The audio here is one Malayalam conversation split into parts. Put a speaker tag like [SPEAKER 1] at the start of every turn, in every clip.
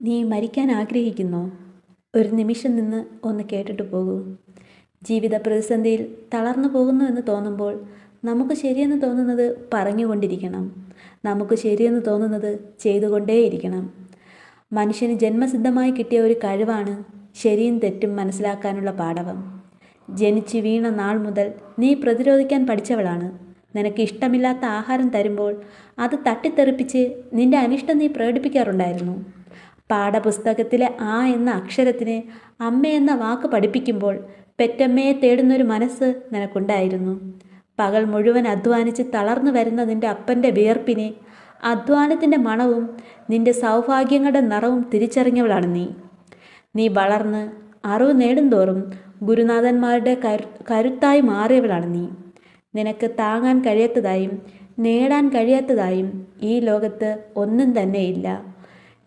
[SPEAKER 1] നീ മരിക്കാൻ ആഗ്രഹിക്കുന്നോ? ഒരു നിമിഷം നിന്ന് ഒന്ന് കേട്ടിട്ട് പോകൂ. ജീവിത പ്രതിസന്ധിയിൽ തളർന്നു പോകുന്നു എന്ന് തോന്നുമ്പോൾ നമുക്ക് ശരിയെന്ന് തോന്നുന്നത് പറഞ്ഞുകൊണ്ടിരിക്കണം. നമുക്ക് ശരിയെന്ന് തോന്നുന്നത് ചെയ്തുകൊണ്ടേയിരിക്കണം. മനുഷ്യന് ജന്മസിദ്ധമായി കിട്ടിയ ഒരു കഴിവാണ് ശരിയും തെറ്റും മനസ്സിലാക്കാനുള്ള പാടവം. ജനിച്ച് വീണ നാൾ മുതൽ നീ പ്രതിരോധിക്കാൻ പഠിച്ചവളാണ്. നിനക്ക് ഇഷ്ടമില്ലാത്ത ആഹാരം തരുമ്പോൾ അത് തട്ടിത്തെറിപ്പിച്ച് നിന്റെ അനിഷ്ടം നീ പ്രകടിപ്പിക്കാറുണ്ടായിരുന്നു. പാഠപുസ്തകത്തിലെ ആ എന്ന അക്ഷരത്തിന് അമ്മ എന്ന വാക്ക് പഠിപ്പിക്കുമ്പോൾ പെറ്റമ്മയെ തേടുന്നൊരു മനസ്സ് നിനക്കുണ്ടായിരുന്നു. പകൽ മുഴുവൻ അധ്വാനിച്ച് തളർന്നു വരുന്ന നിന്റെ അപ്പൻ്റെ വിയർപ്പിനെ, അധ്വാനത്തിൻ്റെ മണവും നിന്റെ സൗഭാഗ്യങ്ങളുടെ നിറവും തിരിച്ചറിഞ്ഞവളാണ് നീ. നീ വളർന്ന് അറിവ് നേടുന്തോറും ഗുരുനാഥന്മാരുടെ കരുത്തായി മാറിയവളാണ് നീ. നിനക്ക് താങ്ങാൻ കഴിയാത്തതായും നേടാൻ കഴിയാത്തതായും ഈ ലോകത്ത് ഒന്നും തന്നെയില്ല.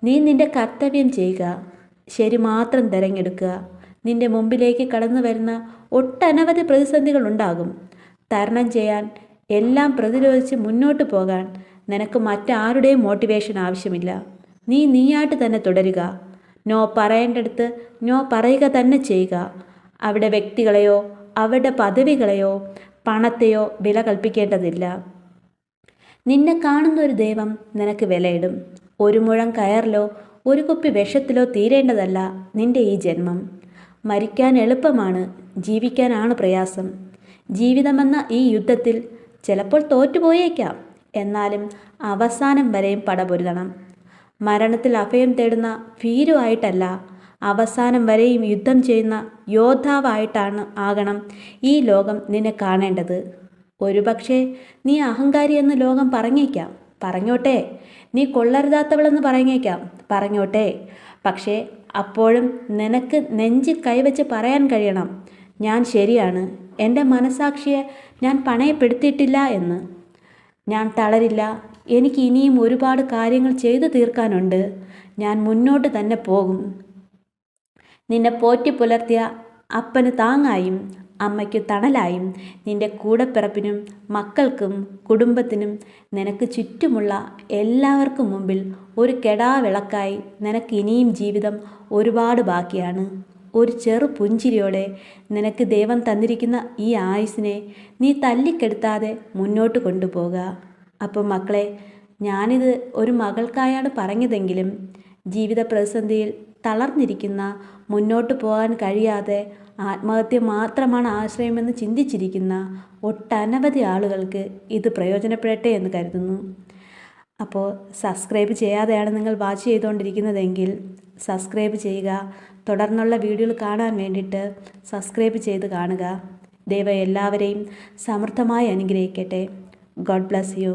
[SPEAKER 1] നീ നിന്റെ കർത്തവ്യം ചെയ്യുക, ശരി മാത്രം തിരഞ്ഞെടുക്കുക. നിന്റെ മുമ്പിലേക്ക് കടന്നു വരുന്ന ഒട്ടനവധി പ്രതിസന്ധികൾ ഉണ്ടാകും. തരണം ചെയ്യാൻ, എല്ലാം പ്രതിരോധിച്ച് മുന്നോട്ട് പോകാൻ നിനക്ക് മറ്റാരുടെയും മോട്ടിവേഷൻ ആവശ്യമില്ല. നീയായിട്ട് തന്നെ തുടരുക. നോ പറയേണ്ടടുത്ത് നോ പറയുക തന്നെ ചെയ്യുക. അവിടെ വ്യക്തികളെയോ അവരുടെ പദവികളെയോ പണത്തെയോ വില കൽപ്പിക്കേണ്ടതില്ല. നിന്നെ കാണുന്നൊരു ദൈവം നിനക്ക് വിലയിടും. ഒരു മുഴം കയറിലോ ഒരു കുപ്പി വിഷത്തിലോ തീരേണ്ടതല്ല നിന്റെ ഈ ജന്മം. മരിക്കാൻ എളുപ്പമാണ്, ജീവിക്കാനാണ് പ്രയാസം. ജീവിതമെന്ന ഈ യുദ്ധത്തിൽ ചിലപ്പോൾ തോറ്റുപോയേക്കാം. എന്നാലും അവസാനം വരെയും പടപൊരുതണം. മരണത്തിൽ അഭയം തേടുന്ന ഭീരുവായിട്ടല്ല, അവസാനം വരെയും യുദ്ധം ചെയ്യുന്ന യോദ്ധാവായിട്ടാണ് ആകണം ഈ ലോകം നിന്നെ കാണേണ്ടത്. ഒരുപക്ഷെ നീ അഹങ്കാരിയെന്ന് ലോകം പറഞ്ഞേക്കാം, പറഞ്ഞോട്ടെ. നീ കൊള്ളരുതാത്തവളെന്ന് പറഞ്ഞോട്ടെ. പക്ഷേ അപ്പോഴും നിനക്ക് നെഞ്ചിൽ കൈവച്ച് പറയാൻ കഴിയണം, ഞാൻ ശരിയാണ്, എൻ്റെ മനസാക്ഷിയെ ഞാൻ പണയപ്പെടുത്തിയിട്ടില്ല എന്ന്. ഞാൻ തളരില്ല, എനിക്ക് ഇനിയും ഒരുപാട് കാര്യങ്ങൾ ചെയ്തു തീർക്കാനുണ്ട്. ഞാൻ മുന്നോട്ട് തന്നെ പോകും. നിന്നെ പോറ്റി പുലർത്തിയ അപ്പന് താങ്ങായും അമ്മയ്ക്ക് തണലായും നിന്റെ കൂടപ്പിറപ്പിനും മക്കൾക്കും കുടുംബത്തിനും നിനക്ക് ചുറ്റുമുള്ള എല്ലാവർക്കും മുമ്പിൽ ഒരു കെടാവിളക്കായി നിനക്ക് ഇനിയും ജീവിതം ഒരുപാട് ബാക്കിയാണ്. ഒരു ചെറു പുഞ്ചിരിയോടെ നിനക്ക് ദൈവം തന്നിരിക്കുന്ന ഈ ആയുസ്സിനെ നീ തല്ലിക്കെടുത്താതെ മുന്നോട്ട് കൊണ്ടുപോകുക. അപ്പം മക്കളെ, ഞാനിത് ഒരു മകൾക്കായാണ് പറഞ്ഞതെങ്കിലും ജീവിത പ്രതിസന്ധിയിൽ തളർന്നിരിക്കുന്ന, മുന്നോട്ട് പോകാൻ കഴിയാതെ ആത്മഹത്യ മാത്രമാണ് ആശ്രയമെന്ന് ചിന്തിച്ചിരിക്കുന്ന ഒട്ടനവധി ആളുകൾക്ക് ഇത് പ്രയോജനപ്പെടട്ടെ എന്ന് കരുതുന്നു. അപ്പോൾ സബ്സ്ക്രൈബ് ചെയ്യാതെയാണ് നിങ്ങൾ വാച്ച് ചെയ്തുകൊണ്ടിരിക്കുന്നതെങ്കിൽ സബ്സ്ക്രൈബ് ചെയ്യുക. തുടർന്നുള്ള വീഡിയോകൾ കാണാൻ വേണ്ടിയിട്ട് സബ്സ്ക്രൈബ് ചെയ്ത് കാണുക. ദൈവം എല്ലാവരെയും സമൃദ്ധമായി അനുഗ്രഹിക്കട്ടെ. God bless you.